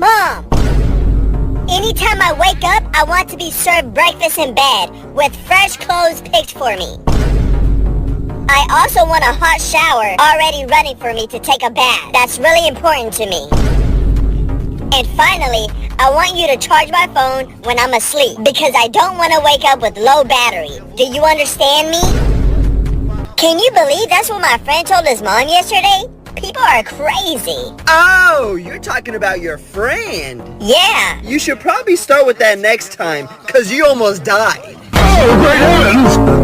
Mom! Anytime I wake up, I want to be served breakfast in bed with fresh clothes picked for me. I also want a hot shower already running for me to take a bath. That's really important to me. And finally, I want you to charge my phone when I'm asleep because I don't want to wake up with low battery. Do you understand me? Can you believe that's what my friend told his mom yesterday? People are crazy. Oh, you're talking about your friend. Yeah. You should probably start with that next time, 'cause you almost died. Oh, great heavens!